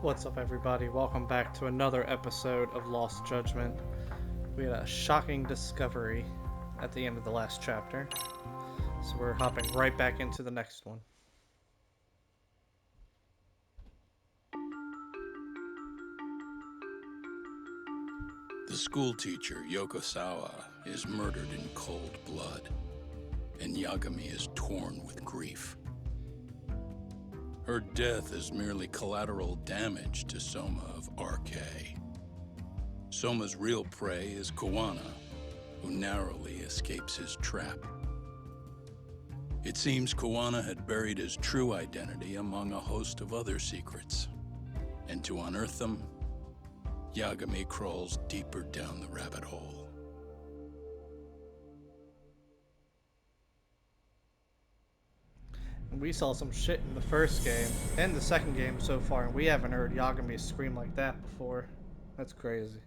What's up, everybody? Welcome back to another episode of Lost Judgment. We had a shocking discovery at the end of the last chapter, so we're hopping right back into the next one. The schoolteacher, Yokosawa, is murdered in cold blood, and Yagami is torn with grief. Her death is merely collateral damage to Soma of RK. Soma's real prey is Kawana, who narrowly escapes his trap. It seems Kawana had buried his true identity among a host of other secrets, and to unearth them, Yagami crawls deeper down the rabbit hole. We saw some shit in the first game and the second game so far, and we haven't heard Yagami scream like that before. That's crazy.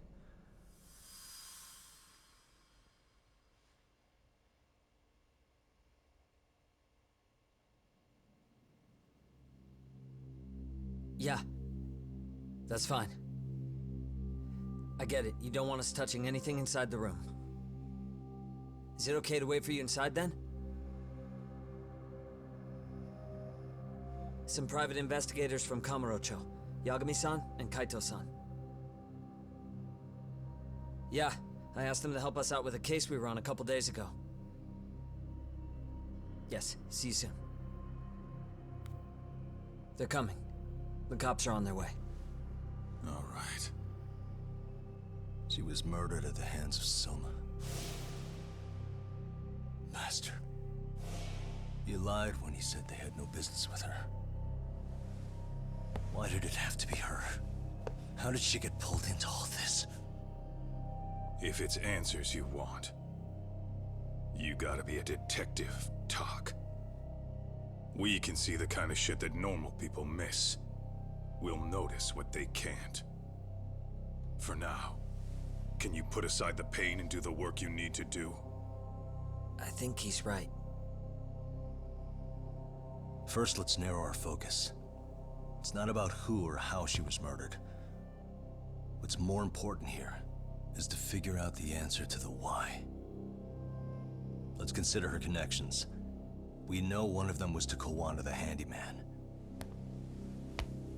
Yeah. That's fine. I get it. You don't want us touching anything inside the room. Is it okay to wait for you inside then? Some private investigators from Kamurocho. Yagami-san and Kaito-san. Yeah, I asked them to help us out with a case we were on a couple days ago. Yes, see you soon. They're coming. The cops are on their way. All right. She was murdered at the hands of Soma. Master. You lied when you said they had no business with her. Why did it have to be her? How did she get pulled into all this? If it's answers you want, you gotta be a detective, Talk. We can see the kind of shit that normal people miss. We'll notice what they can't. For now, can you put aside the pain and do the work you need to do? I think he's right. First, let's narrow our focus. It's not about who or how she was murdered. What's more important here is to figure out the answer to the why. Let's consider her connections. We know one of them was to Kawana the handyman.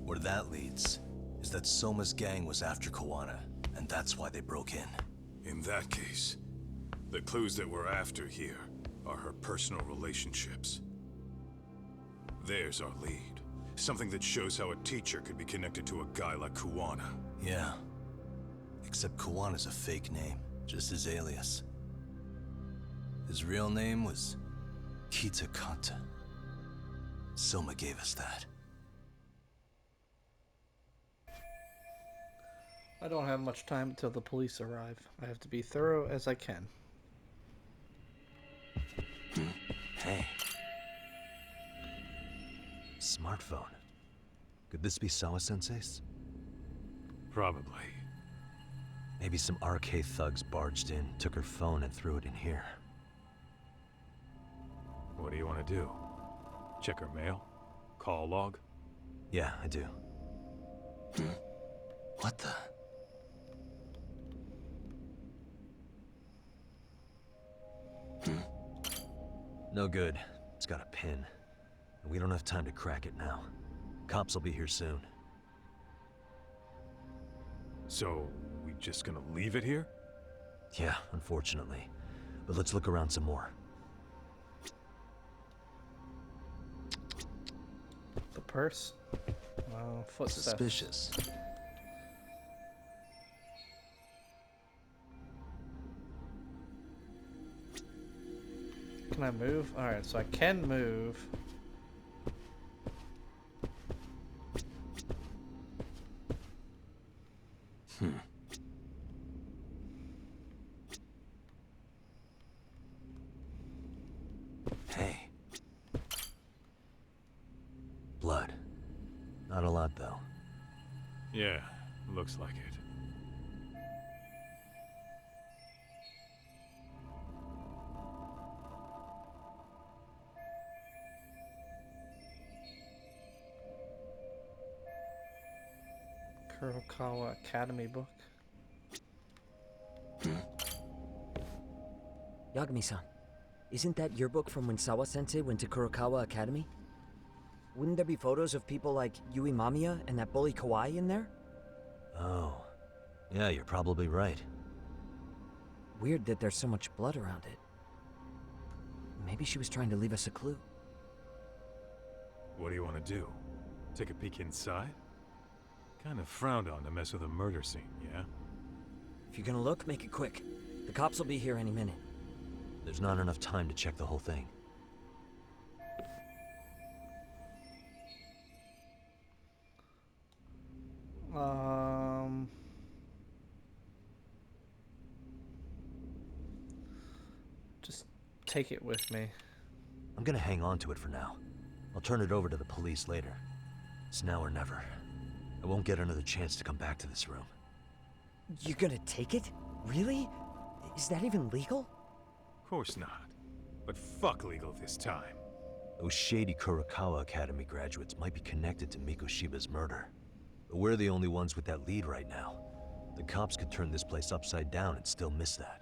Where that leads is that Soma's gang was after Kawana, and that's why they broke in. In that case, the clues that we're after here are her personal relationships. There's our lead. Something that shows how a teacher could be connected to a guy like Kawana. Yeah. Except Kawana's a fake name, just his alias. His real name was Kita Kanta. Soma gave us that. I don't have much time until the police arrive. I have to be thorough as I can. Hey. Smartphone. Could this be Sawa-sensei's? Probably. Maybe some RK thugs barged in, took her phone and threw it in here. What do you want to do? Check her mail? Call log? Yeah, I do. What the? No good. It's got a pin. And we don't have time to crack it now. Cops will be here soon. So, we just gonna leave it here? Yeah, unfortunately. But let's look around some more. The purse? Oh, footsteps. Suspicious. Can I move? Alright, so I can move. Hey. Blood. Not a lot, though. Yeah, looks like it. Kurokawa Academy book. Yagami-san, isn't that your book from when Sawa-sensei went to Kurokawa Academy? Wouldn't there be photos of people like Yui Mamiya and that bully Kawaii in there? Oh. Yeah, you're probably right. Weird that there's so much blood around it. Maybe she was trying to leave us a clue. What do you want to do? Take a peek inside? Kind of frowned on to mess with a murder scene, yeah? If you're gonna look, make it quick. The cops will be here any minute. There's not enough time to check the whole thing. Just take it with me. I'm gonna hang on to it for now. I'll turn it over to the police later. It's now or never. I won't get another chance to come back to this room. You're gonna take it? Really? Is that even legal? Of course not. But fuck legal this time. Those shady Kurokawa Academy graduates might be connected to Mikoshiba's murder. But we're the only ones with that lead right now. The cops could turn this place upside down and still miss that.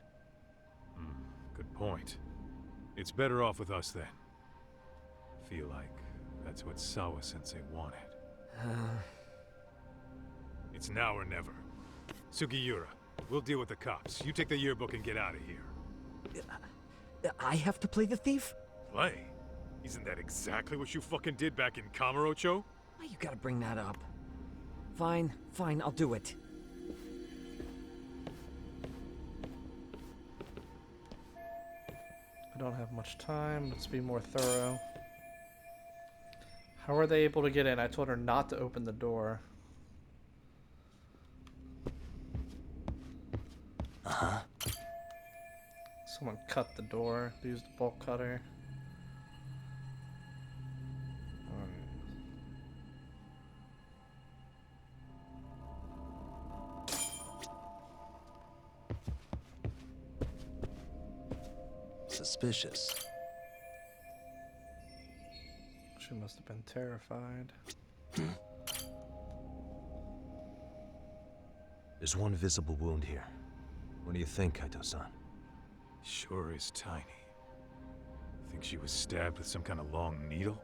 Good point. It's better off with us then. Feel like that's what Sawa-sensei wanted. It's now or never. Sugiura, we'll deal with the cops. You take the yearbook and get out of here. I have to play the thief? Play? Isn't that exactly what you fucking did back in Kamurocho? Why you gotta bring that up? Fine, I'll do it. I don't have much time. Let's be more thorough. How are they able to get in? I told her not to open the door. Someone cut the door. They used the bolt cutter. Suspicious. She must have been terrified. There's one visible wound here. What do you think, Kaito-san? Sure is tiny. Think she was stabbed with some kind of long needle?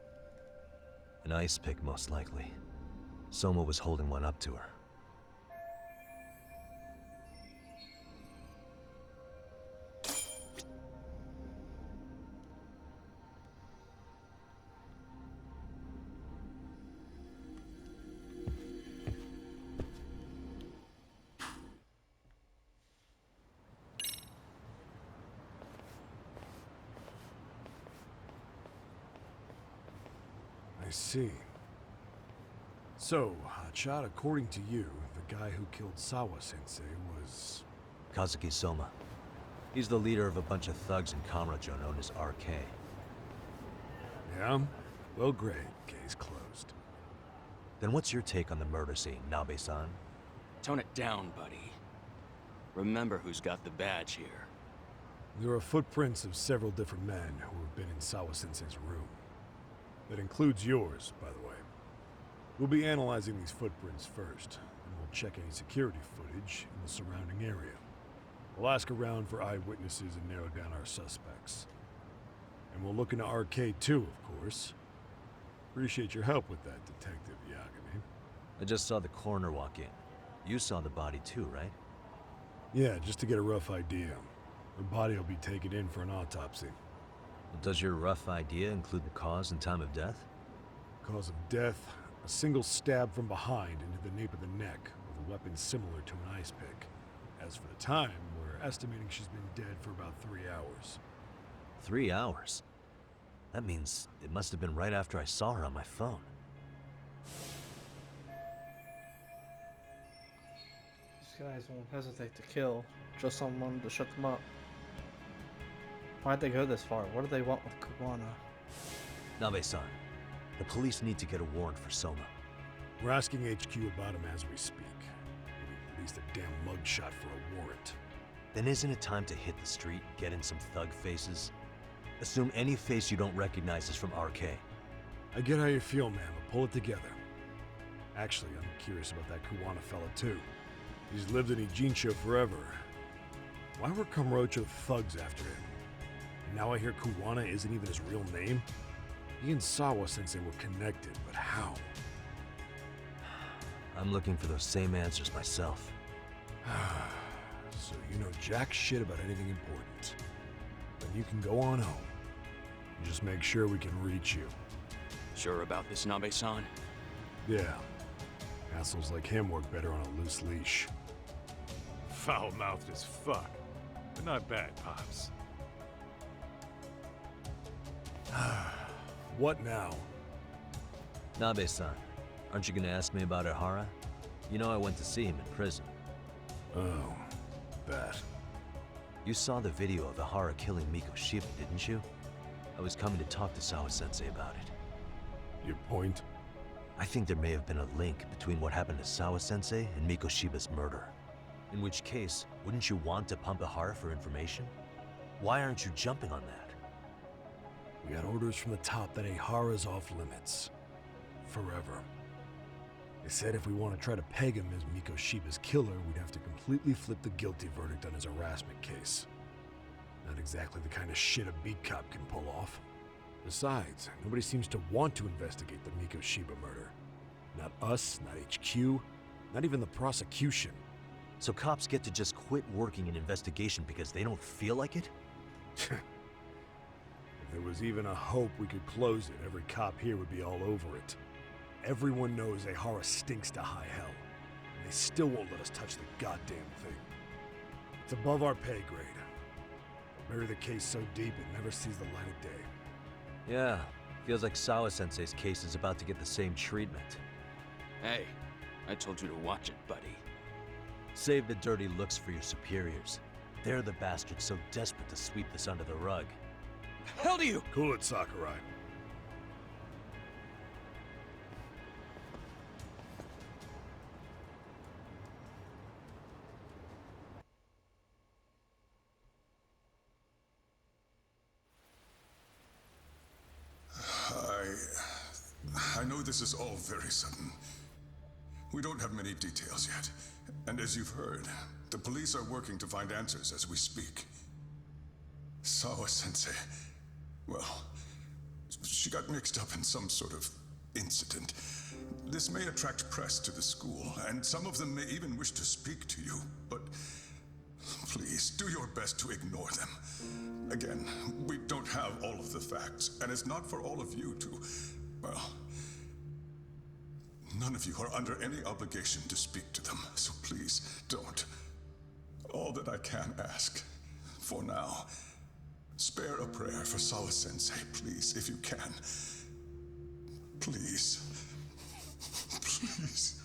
An ice pick, most likely. Soma was holding one up to her. I see. So, Hotshot, according to you, the guy who killed Sawa-sensei was... Kazuki Soma. He's the leader of a bunch of thugs in Kamurocho known as RK. Yeah? Well, great. Case closed. Then what's your take on the murder scene, Nabe-san? Tone it down, buddy. Remember who's got the badge here. There are footprints of several different men who have been in Sawa-sensei's room. That includes yours, by the way. We'll be analyzing these footprints first, and we'll check any security footage in the surrounding area. We'll ask around for eyewitnesses and narrow down our suspects. And we'll look into RK too, of course. Appreciate your help with that, Detective Yagami. I just saw the coroner walk in. You saw the body too, right? Yeah, just to get a rough idea. The body will be taken in for an autopsy. Does your rough idea include the cause and time of death? Cause of death, a single stab from behind into the nape of the neck with a weapon similar to an ice pick. As for the time, we're estimating she's been dead for about 3 hours. 3 hours? That means it must have been right after I saw her on my phone. These guys won't hesitate to kill just someone to shut them up. Why'd they go this far? What do they want with Kuwana? Nabe-san, the police need to get a warrant for Soma. We're asking HQ about him as we speak. Maybe at least a damn mugshot for a warrant. Then isn't it time to hit the street, get in some thug faces? Assume any face you don't recognize is from RK. I get how you feel, man, but pull it together. Actually, I'm curious about that Kuwana fella too. He's lived in Ijincho forever. Why were Kamurocho thugs after him? Now I hear Kuwana isn't even his real name? He and Sawa-sensei were connected, but how? I'm looking for those same answers myself. So you know jack shit about anything important. Then you can go on home. Just make sure we can reach you. Sure about this, Nabe-san? Yeah. Assholes like him work better on a loose leash. Foul-mouthed as fuck. But not bad, Pops. What now? Nabe-san, aren't you gonna ask me about Ihara? You know I went to see him in prison. Oh, that. You saw the video of Ihara killing Miko Shiba, didn't you? I was coming to talk to Sawa-sensei about it. Your point? I think there may have been a link between what happened to Sawa-sensei and Miko Shiba's murder. In which case, wouldn't you want to pump Ihara for information? Why aren't you jumping on that? We got orders from the top that Ihara's off limits. Forever. They said if we want to try to peg him as Miko Shiba's killer, we'd have to completely flip the guilty verdict on his harassment case. Not exactly the kind of shit a beat cop can pull off. Besides, nobody seems to want to investigate the Miko Shiba murder. Not us, not HQ, not even the prosecution. So cops get to just quit working an investigation because they don't feel like it? If there was even a hope we could close it, every cop here would be all over it. Everyone knows Ihara stinks to high hell, and they still won't let us touch the goddamn thing. It's above our pay grade. Bury the case so deep it never sees the light of day. Yeah, feels like Sawa-sensei's case is about to get the same treatment. Hey, I told you to watch it, buddy. Save the dirty looks for your superiors. They're the bastards so desperate to sweep this under the rug. The hell do you? Cool it, Sakurai. I know this is all very sudden. We don't have many details yet. And as you've heard, the police are working to find answers as we speak. Sawa-sensei, well, she got mixed up in some sort of incident. This may attract press to the school, and some of them may even wish to speak to you, but please, do your best to ignore them. Again, we don't have all of the facts, and it's not for all of you to, well, none of you are under any obligation to speak to them, so please don't. All that I can ask, for now, spare a prayer for Sawa-sensei, please, if you can. Please. Please.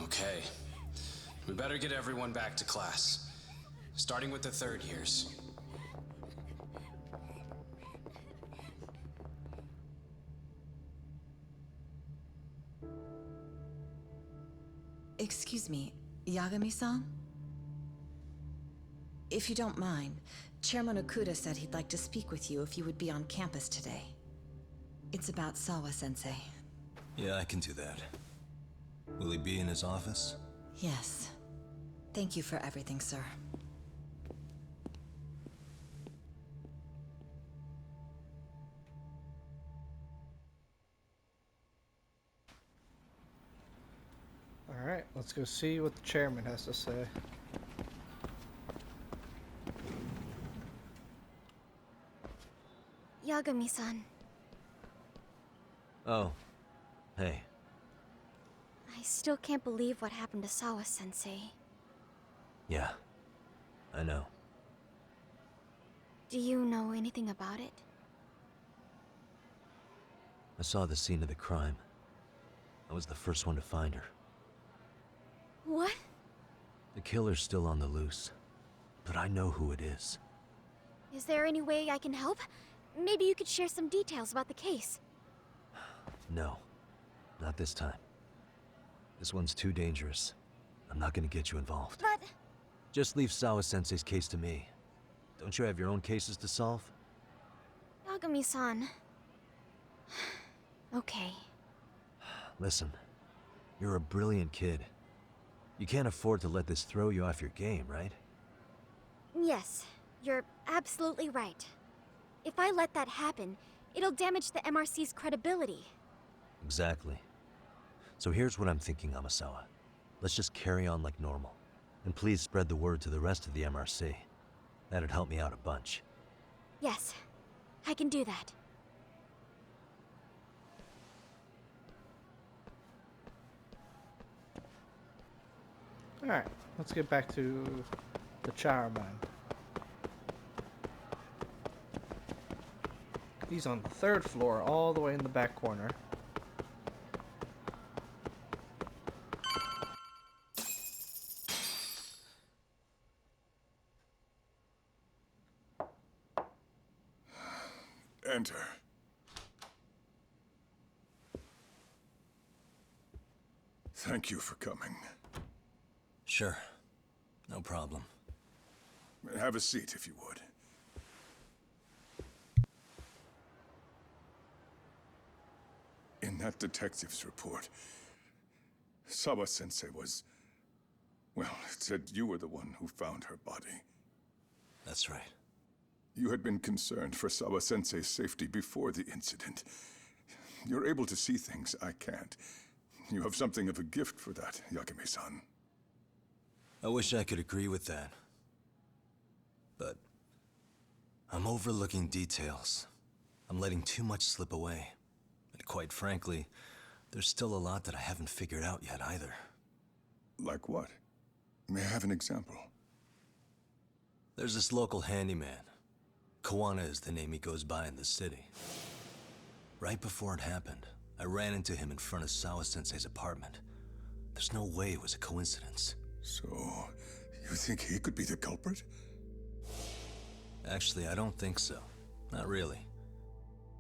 Okay. We better get everyone back to class. Starting with the third years. Excuse me, Yagami-san? If you don't mind, Chairman Okuda said he'd like to speak with you if you would be on campus today. It's about Sawa-sensei. Yeah, I can do that. Will he be in his office? Yes. Thank you for everything, sir. Alright, let's go see what the chairman has to say. Yagami-san, Oh. Hey. I still can't believe what happened to Sawa-sensei. Yeah. I know. Do you know anything about it? I saw the scene of the crime. I was the first one to find her. What? The killer's still on the loose. But I know who it is. Is there any way I can help? Maybe you could share some details about the case. No. Not this time. This one's too dangerous. I'm not gonna get you involved. But... Just leave Sawa-sensei's case to me. Don't you have your own cases to solve? Yagami-san... Okay. Listen, you're a brilliant kid. You can't afford to let this throw you off your game, right? Yes, you're absolutely right. If I let that happen, it'll damage the MRC's credibility. Exactly. So here's what I'm thinking, Amasawa. Let's just carry on like normal. And please spread the word to the rest of the MRC. That'd help me out a bunch. Yes, I can do that. Alright, let's get back to the Charman. He's on the 3rd floor, all the way in the back corner. Enter. Thank you for coming. Sure. No problem. Have a seat, if you would. In that detective's report, Sawa-sensei was... well, it said you were the one who found her body. That's right. You had been concerned for Sawa-sensei's safety before the incident. You're able to see things I can't. You have something of a gift for that, Yagami-san. I wish I could agree with that. But I'm overlooking details. I'm letting too much slip away. And quite frankly, there's still a lot that I haven't figured out yet either. Like what? May I have an example? There's this local handyman. Kawana is the name he goes by in the city. Right before it happened, I ran into him in front of Sawa-sensei's apartment. There's no way it was a coincidence. So, you think he could be the culprit? Actually, I don't think so. Not really.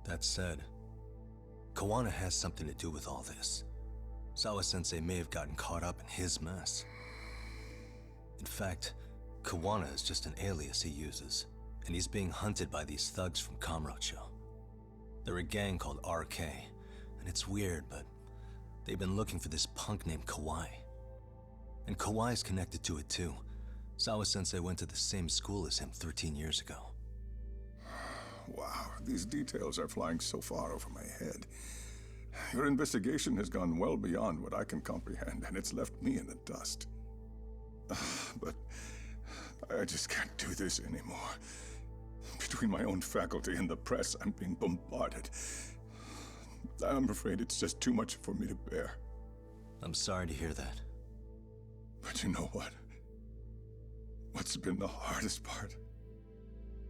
That said, Kawana has something to do with all this. Sawa-sensei may have gotten caught up in his mess. In fact, Kawana is just an alias he uses, and he's being hunted by these thugs from Kamurocho. They're a gang called RK, and it's weird, but they've been looking for this punk named Kawai. And Kawai's connected to it too. Sawa-sensei went to the same school as him 13 years ago. Wow, these details are flying so far over my head. Your investigation has gone well beyond what I can comprehend, and it's left me in the dust. But I just can't do this anymore. Between my own faculty and the press, I'm being bombarded. I'm afraid it's just too much for me to bear. I'm sorry to hear that. But you know what? What's been the hardest part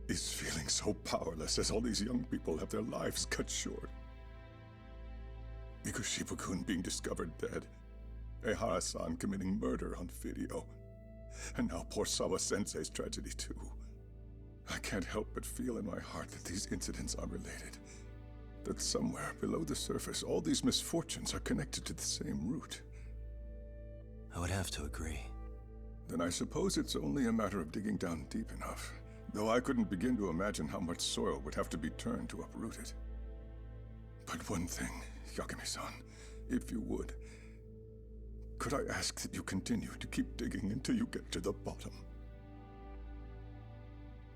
is feeling so powerless as all these young people have their lives cut short. Mikushiba-kun being discovered dead, Ehara-san committing murder on video, and now poor Sawa-sensei's tragedy too. I can't help but feel in my heart that these incidents are related. That somewhere below the surface, all these misfortunes are connected to the same root. I would have to agree. Then I suppose it's only a matter of digging down deep enough. Though I couldn't begin to imagine how much soil would have to be turned to uproot it. But one thing, Yagami-san, if you would, could I ask that you continue to keep digging until you get to the bottom?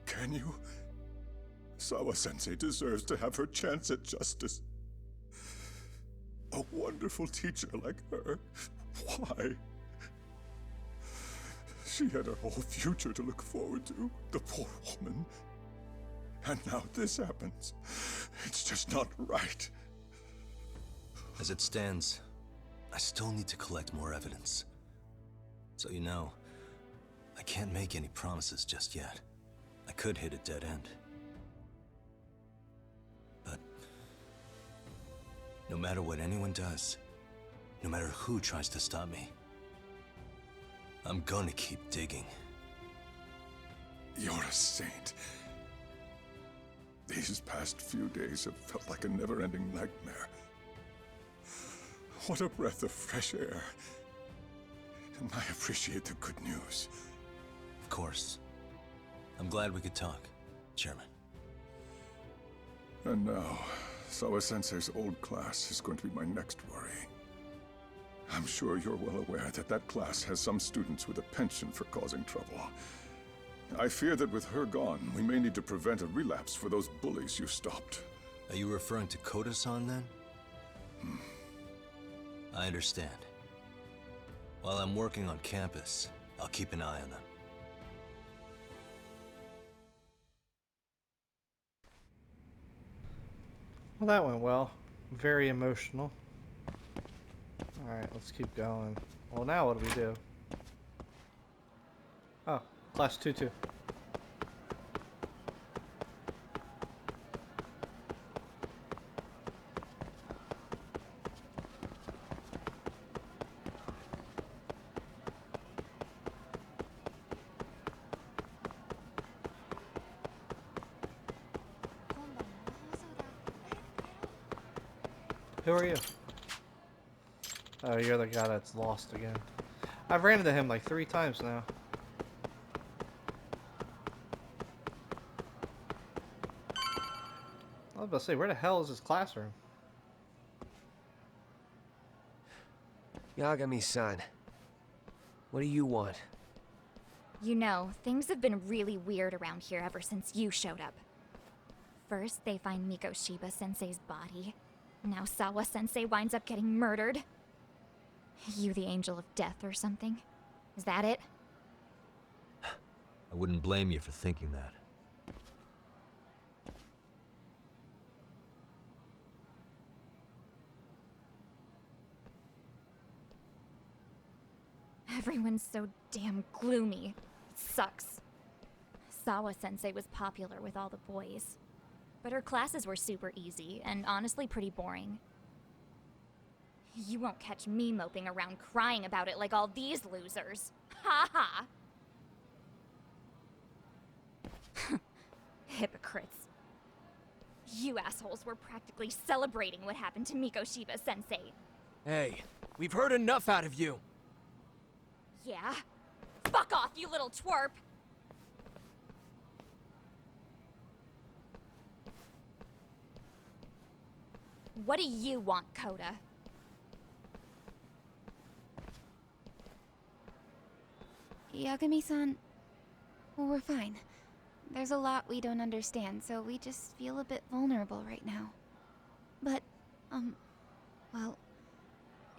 Can you? Sawa-sensei deserves to have her chance at justice. A wonderful teacher like her. Why? She had her whole future to look forward to, the poor woman. And now this happens. It's just not right. As it stands, I still need to collect more evidence. So you know, I can't make any promises just yet. I could hit a dead end. But no matter what anyone does, no matter who tries to stop me, I'm gonna keep digging. You're a saint. These past few days have felt like a never-ending nightmare. What a breath of fresh air. And I appreciate the good news. Of course. I'm glad we could talk, Chairman. And now, Sawa-sensei's old class is going to be my next worry. I'm sure you're well aware that that class has some students with a penchant for causing trouble. I fear that with her gone, we may need to prevent a relapse for those bullies you stopped. Are you referring to Koda-san then? I understand. While I'm working on campus, I'll keep an eye on them. Well, that went well. Very emotional. Alright, let's keep going. Well, now what do we do? Oh, class 2-2. Who are you? Oh, you're the guy that's lost again. I've ran into him like 3 times now. I was about to say, where the hell is his classroom? Yagami-san, what do you want? You know, things have been really weird around here ever since you showed up. First, they find Mikoshiba-sensei's body. Now Sawa-sensei winds up getting murdered. You the angel of death or something? Is that it? I wouldn't blame you for thinking that. Everyone's so damn gloomy. It sucks. Sawa-sensei was popular with all the boys. But her classes were super easy, and honestly pretty boring. You won't catch me moping around crying about it like all these losers. Ha ha! Hypocrites. You assholes were practically celebrating what happened to Mikoshiba-sensei. Hey, we've heard enough out of you. Yeah? Fuck off, you little twerp! What do you want, Koda? Yagami-san, well, we're fine. There's a lot we don't understand, so we just feel a bit vulnerable right now. But, well,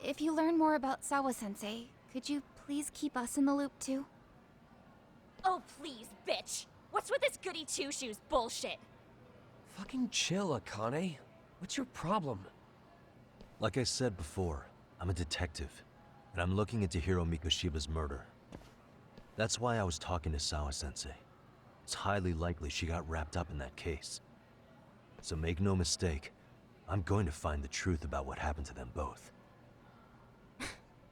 if you learn more about Sawa-sensei, could you please keep us in the loop too? Oh, please, bitch! What's with this goody two-shoes bullshit? Fucking chill, Akane. What's your problem? Like I said before, I'm a detective, and I'm looking into Hiro Mikoshiba's murder. That's why I was talking to Sawa-sensei. It's highly likely she got wrapped up in that case. So make no mistake, I'm going to find the truth about what happened to them both.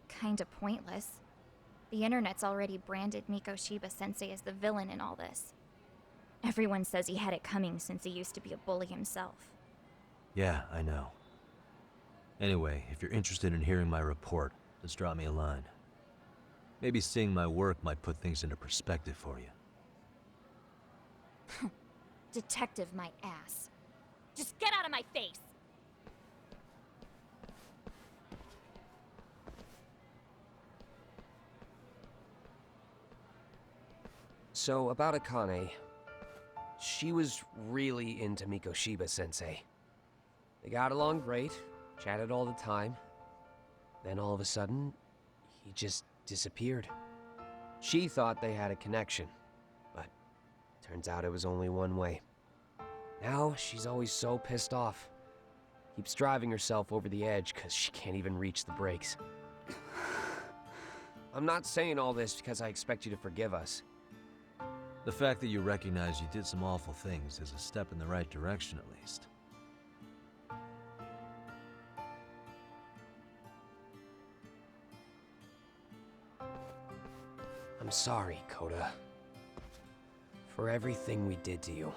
Kinda pointless. The internet's already branded Mikoshiba-sensei as the villain in all this. Everyone says he had it coming since he used to be a bully himself. Yeah, I know. Anyway, if you're interested in hearing my report, just drop me a line. Maybe seeing my work might put things into perspective for you. Detective my ass. Just get out of my face! So, about Akane. She was really into Mikoshiba-sensei. They got along great, chatted all the time. Then all of a sudden, he just disappeared. She thought they had a connection, but turns out it was only one way. Now she's always so pissed off. Keeps driving herself over the edge because she can't even reach the brakes. I'm not saying all this because I expect you to forgive us. The fact that you recognize you did some awful things is a step in the right direction, at least. I'm sorry, Koda. For everything we did to you.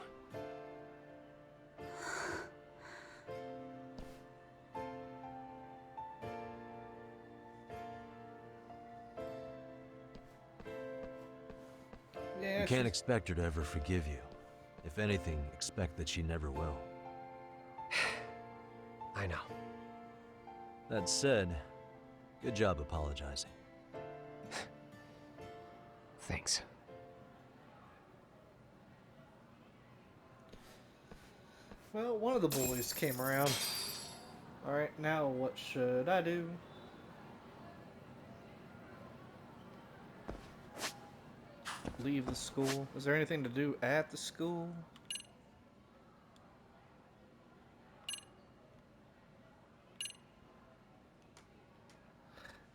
Yeah, You can't expect her to ever forgive you. If anything, expect that she never will. I know. That said, good job apologizing. Thanks. Well, one of the bullies came around. Alright, now what should I do? Leave the school. Is there anything to do at the school?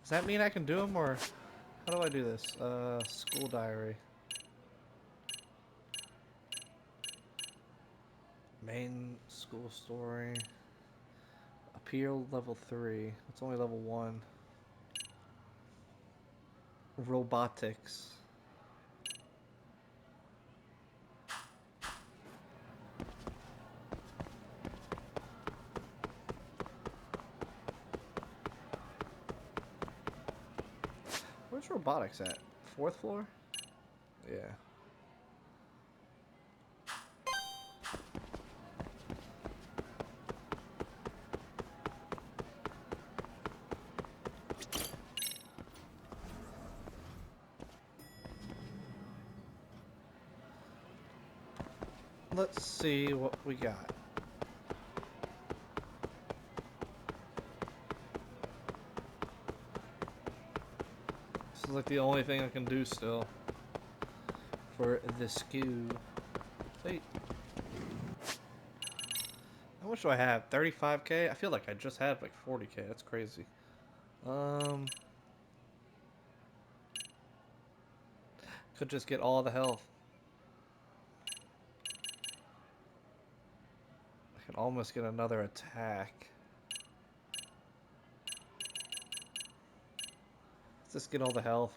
Does that mean I can do them, or how do I do this? School diary. Main school story. Appeal level 3. It's only level 1. Robotics. Where's robotics at? 4th floor? Yeah. Let's see what we got. This is like the only thing I can do still for the school. Wait. How much do I have? 35k? I feel like I just had like 40k. That's crazy. Could just get all the health. I can almost get another attack. Let's just get all the health.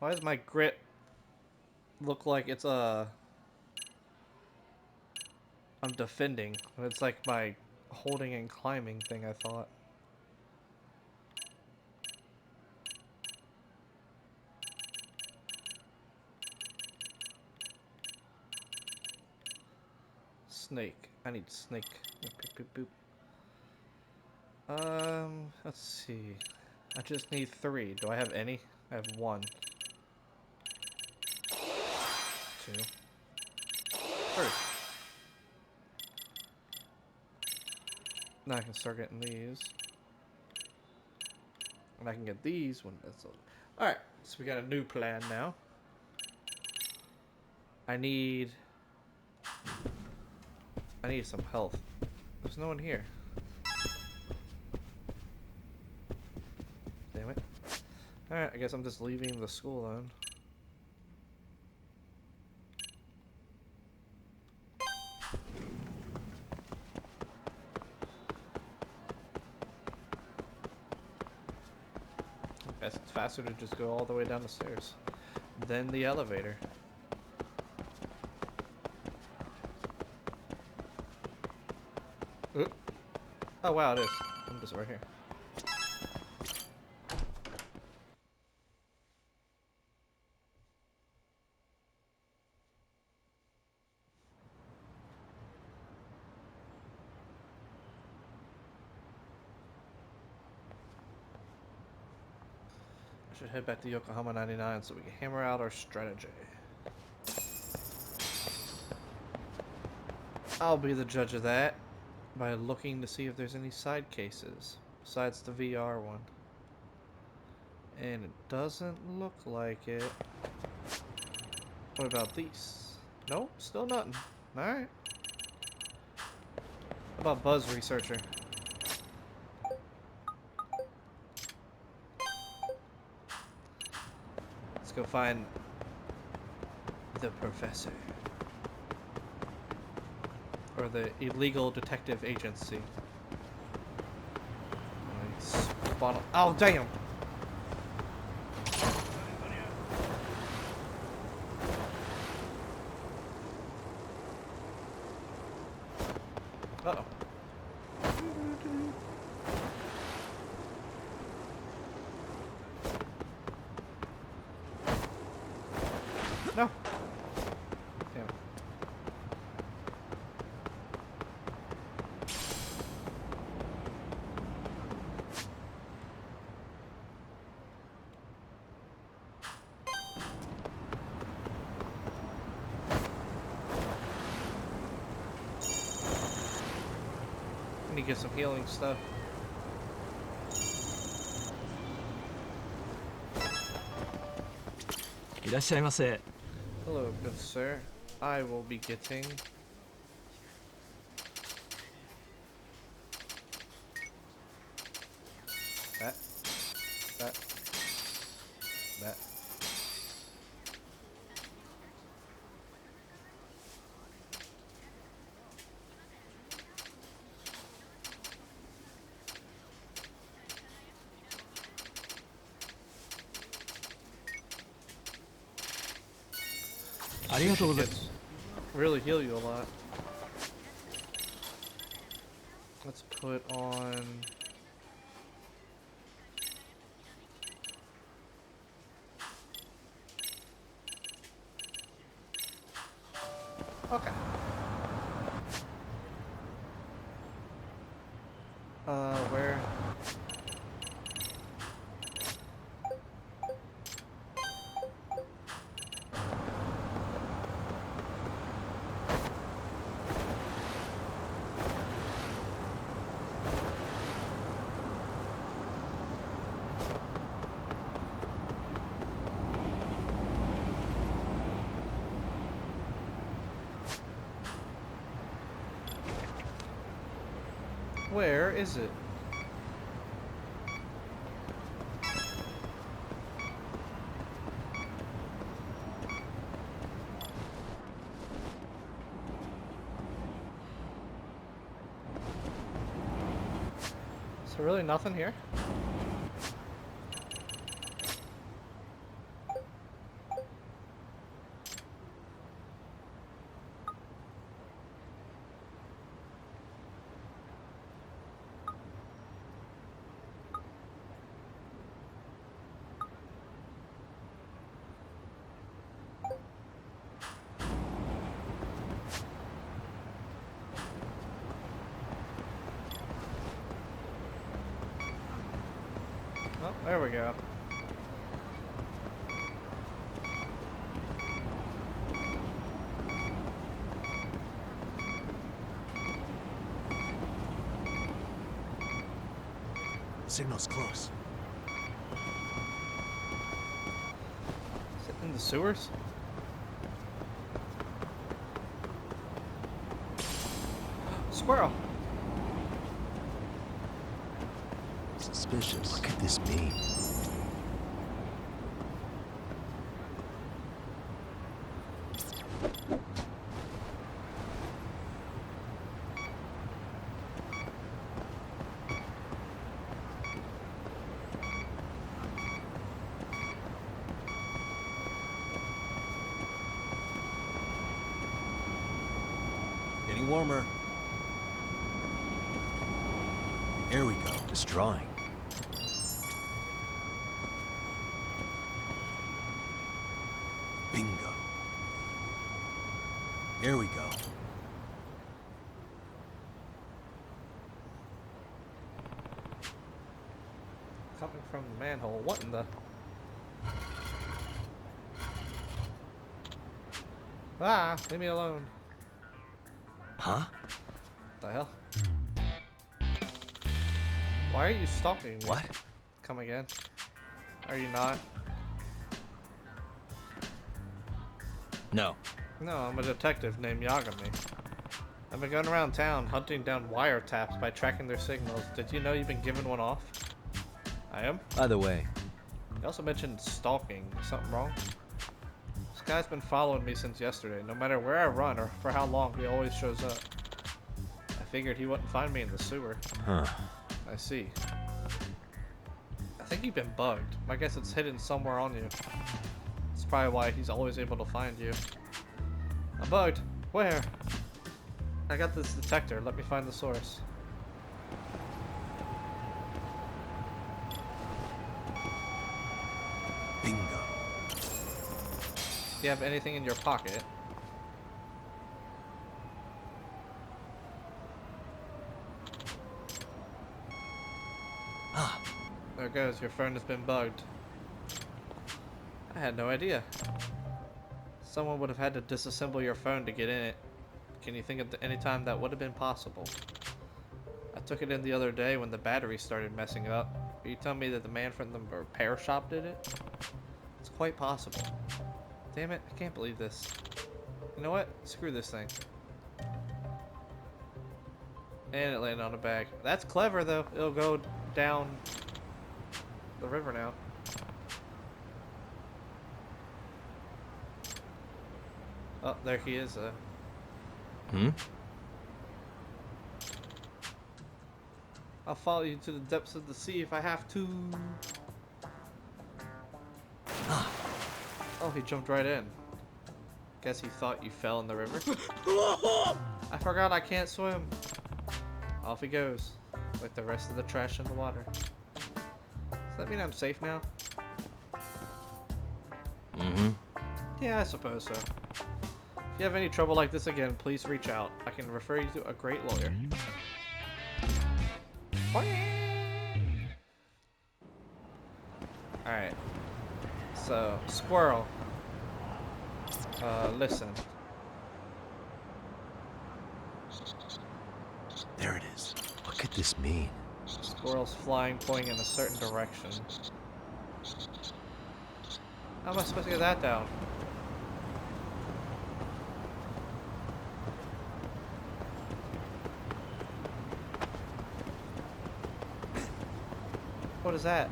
Why does my grit look like it's I'm defending? It's like my holding and climbing thing, I thought. Snake. I need snake. Boop, boop, boop. Let's see. I just need 3. Do I have any? I have 1. 2. 3. Now I can start getting these. And I can get these when that's all. Alright, so we got a new plan now. I need some health. There's no one here. Damn it. Alright, I guess I'm just leaving the school then. I guess it's faster to just go all the way down the stairs than the elevator. Oh wow, it is. I'm just right here. I should head back to Yokohama 99 so we can hammer out our strategy. I'll be the judge of that by looking to see if there's any side cases besides the VR one. And it doesn't look like it. What about these? Nope, still nothing. Alright. How about Buzz Researcher? Let's go find the professor. Or the illegal detective agency. Oh, damn! Uh-oh. No. Damn. I need to get some healing stuff. Hello, good sir. I will be getting that. Really heal you a lot. Let's put on. Okay. Where? Where is it? Is there really nothing here? Oh, there we go. Signal's close. Is it in the sewers? Squirrel! Suspicious. What could this be? Getting warmer. Here we go. Just drawing. Bingo. Here we go. Coming from the manhole. What in the? Ah, leave me alone. Huh? The hell? Why are you stalking me? What? Come again? Are you not? No. No, I'm a detective named Yagami. I've been going around town hunting down wiretaps by tracking their signals. Did you know you've been given one off? I am? By the way, You also mentioned stalking. Is something wrong? This guy's been following me since yesterday. No matter where I run or for how long, he always shows up. I figured he wouldn't find me in the sewer. huh. I see. I think you've been bugged. My guess it's hidden somewhere on you. That's probably why he's always able to find you. I'm bugged. Where? I got this detector. Let me find the source. Bingo. Do you have anything in your pocket? Ah. There it goes. Your phone has been bugged. I had no idea. Someone would have had to disassemble your phone to get in it. Can you think of any time that would have been possible? I took it in the other day when the battery started messing up. Are you telling me that the man from the repair shop did it? It's quite possible. Damn it, I can't believe this. You know what? Screw this thing. And it landed on a bag. That's clever though. It'll go down the river now. Oh, there he is. I'll follow you to the depths of the sea if I have to. Oh, he jumped right in. Guess he thought you fell in the river. I forgot I can't swim. Off he goes, like the rest of the trash in the water. Does that mean I'm safe now? Yeah, I suppose so. If you have any trouble like this again, please reach out. I can refer you to a great lawyer. Alright. So, Squirrel. Listen. There it is. What could this mean? Squirrel's flying, pointing in a certain direction. How am I supposed to get that down? What is that?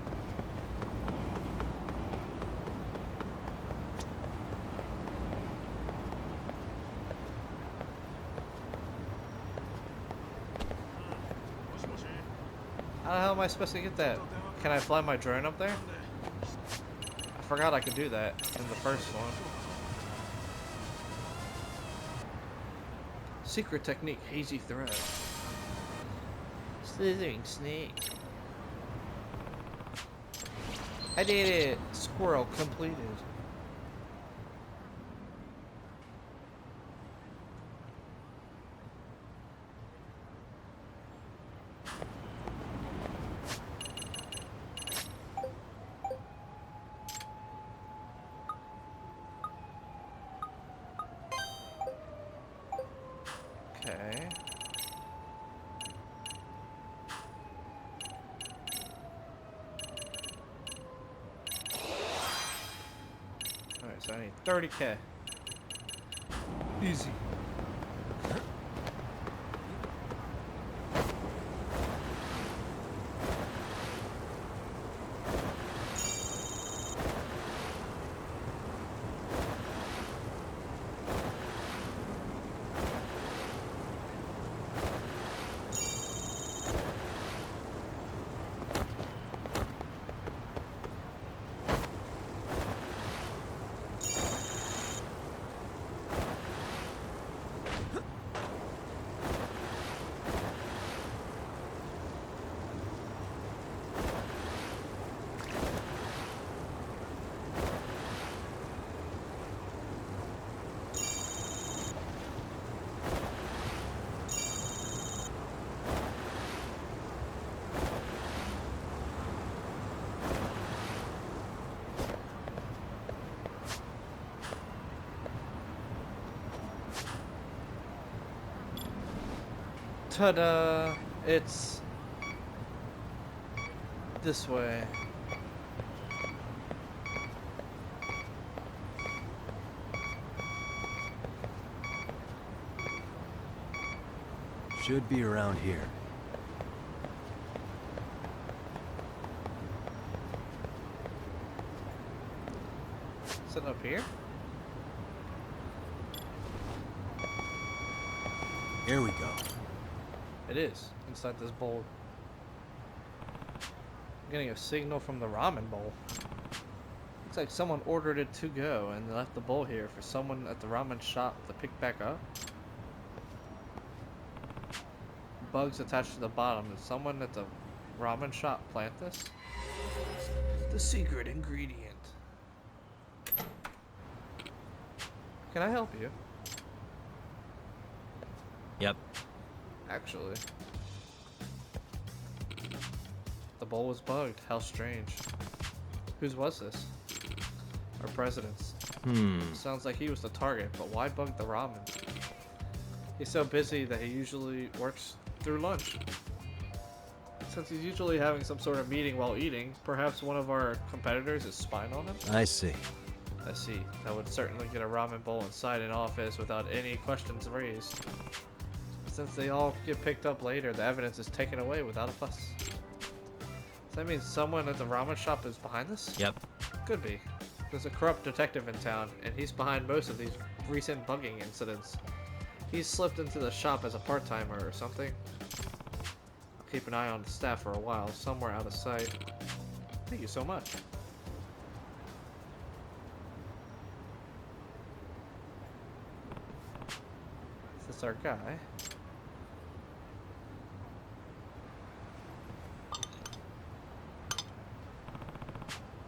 How the hell am I supposed to get that? Can I fly my drone up there? I forgot I could do that in the first one. Secret technique, hazy thread. Slithering snake. I did it! Squirrel completed. Okay. Alright, so I need 30k. Easy. Ta-da! It's this way. Should be around here. Is it up here? Here we go. It is, inside this bowl. I'm getting a signal from the ramen bowl. Looks like someone ordered it to go and left the bowl here for someone at the ramen shop to pick back up. Bugs attached to the bottom. Did someone at the ramen shop plant this? The secret ingredient. can I help you? Yep. Actually. The bowl was bugged. How strange. Whose was this? Our president's. Sounds like he was the target, but why bug the ramen? He's so busy that he usually works through lunch. Since he's usually having some sort of meeting while eating, perhaps one of our competitors is spying on him? I see. I see. That would certainly get a ramen bowl inside an office without any questions raised. Since they all get picked up later, the evidence is taken away without a fuss. Does that mean someone at the ramen shop is behind this? Yep. Could be. There's a corrupt detective in town, and he's behind most of these recent bugging incidents. He's slipped into the shop as a part-timer or something. I'll keep an eye on the staff for a while, somewhere out of sight. Thank you so much. Is this our guy?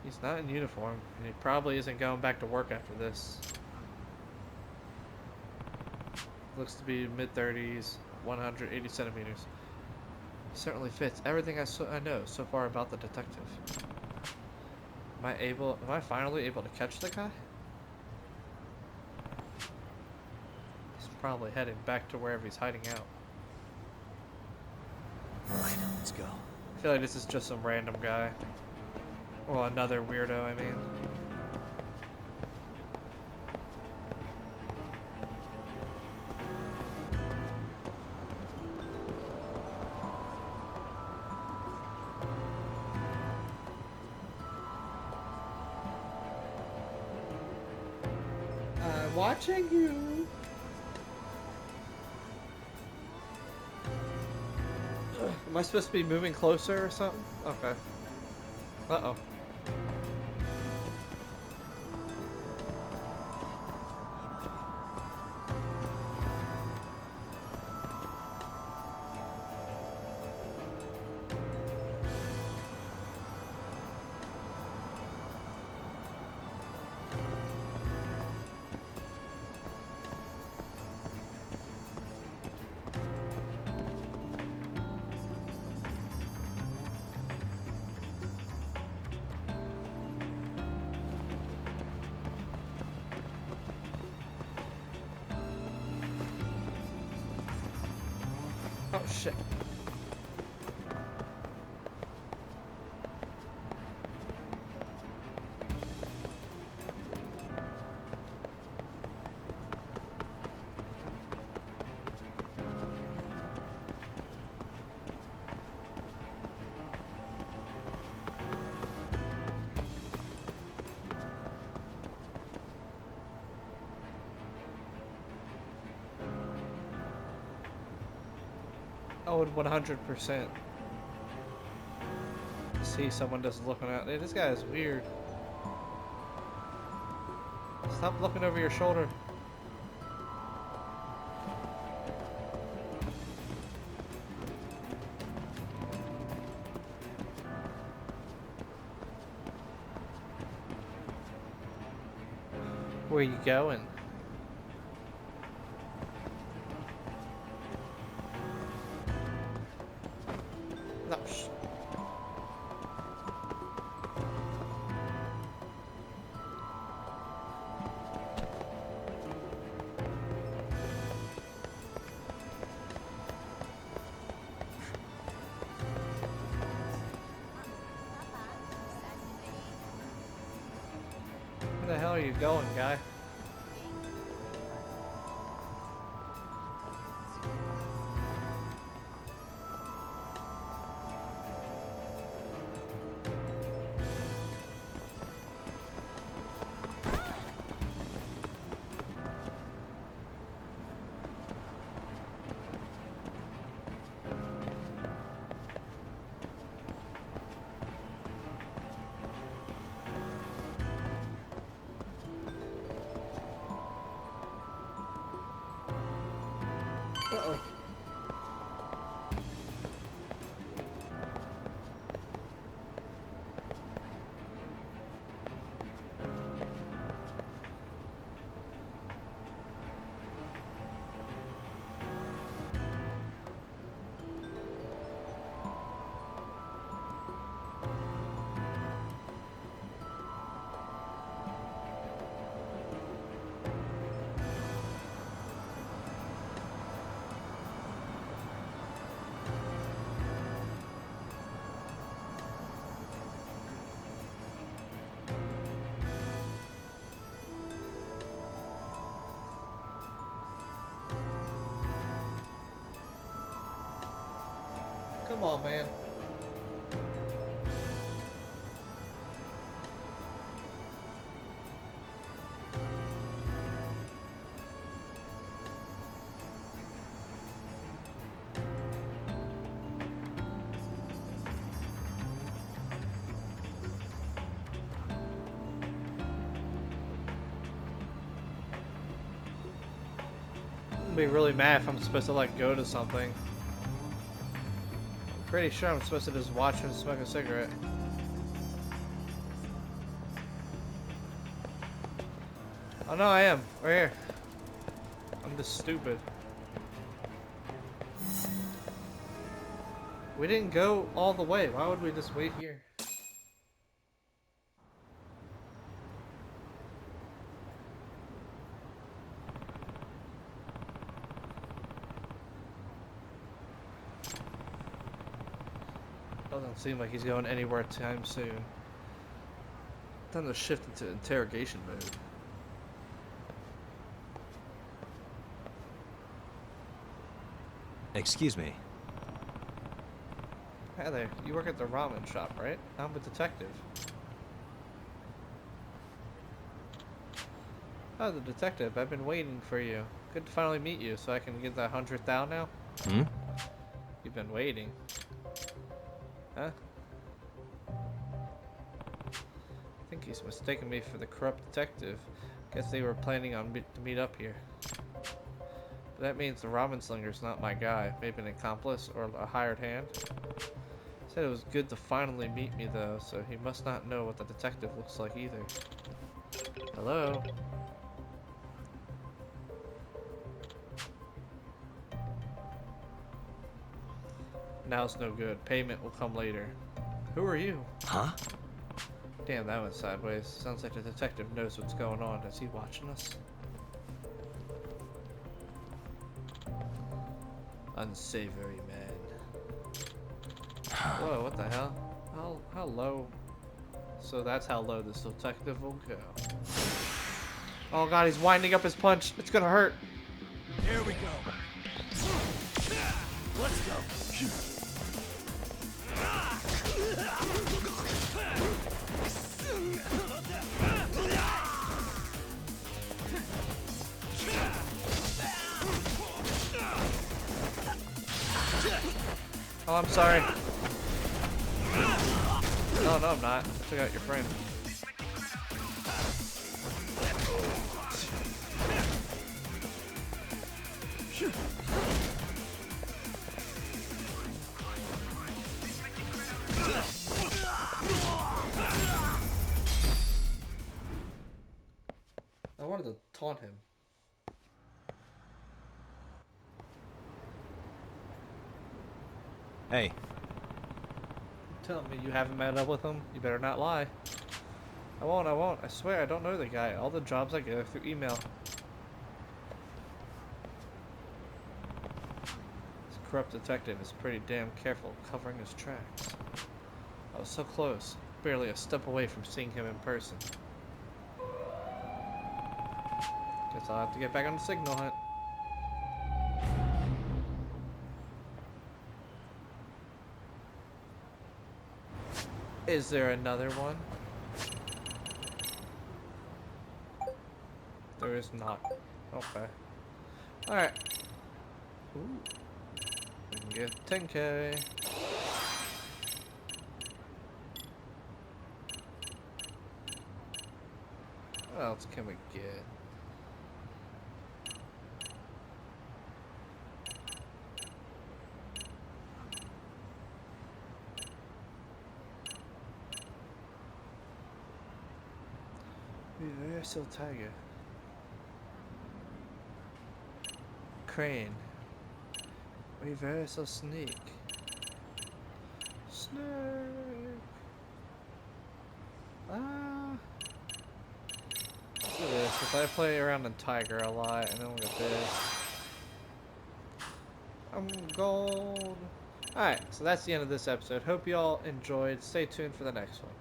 He's not in uniform, and he probably isn't going back to work after this. Looks to be mid-30s, 180 centimeters. Certainly fits everything I know so far about the detective. Am I finally able to catch the guy? He's probably heading back to wherever he's hiding out. Alright, let's go. I feel like this is just some random guy. Well, another weirdo, I mean. I'm watching you. Am I supposed to be moving closer or something? Okay. Uh-oh. Oh shit. I would 100% see someone just looking at. Hey, this guy is weird. Stop looking over your shoulder. Where you going? No. Where the hell are you going, guy? Come on, man. I'm gonna be really mad if I'm supposed to like go to something. I'm pretty sure I'm supposed to just watch him smoke a cigarette. Oh no, I am. Right here. I'm just stupid. We didn't go all the way. Why would we just wait here? Doesn't seem like he's going anywhere time soon. Time to shift into interrogation mode. Excuse me. Hey there, you work at the ramen shop, right? I'm a detective. Oh, the detective. I've been waiting for you. Good to finally meet you, so I can get that 100 thou now? Hmm? You've been waiting. Huh? I think he's mistaken me for the corrupt detective. Guess they were planning on to meet up here. But that means the ramen slinger's not my guy. Maybe an accomplice or a hired hand. Said it was good to finally meet me though, so he must not know what the detective looks like either. Hello? Now's no good. Payment will come later. Who are you? Huh? Damn, that went sideways. Sounds like the detective knows what's going on. Is he watching us? Unsavory man. Whoa, what the hell? How low? So that's how low this detective will go. Oh god, he's winding up his punch. It's gonna hurt. Here we go. Let's go. Oh, I'm sorry. No, no, I'm not. I took out your friend. I wanted to taunt him. Hey. Tell me you haven't met up with him? You better not lie. I won't. I swear I don't know the guy. All the jobs I get are through email. This corrupt detective is pretty damn careful covering his tracks. I was so close. Barely a step away from seeing him in person. Guess I'll have to get back on the signal hunt. Is there another one? There is not. Okay. Alright. Ooh. We can get 10k. What else can we get? Reversal tiger. Crane. Reversal sneak. Snake. Let's do this, because I play around in Tiger a lot, and then we'll get this. I'm gold. Alright, so that's the end of this episode. Hope you all enjoyed. Stay tuned for the next one.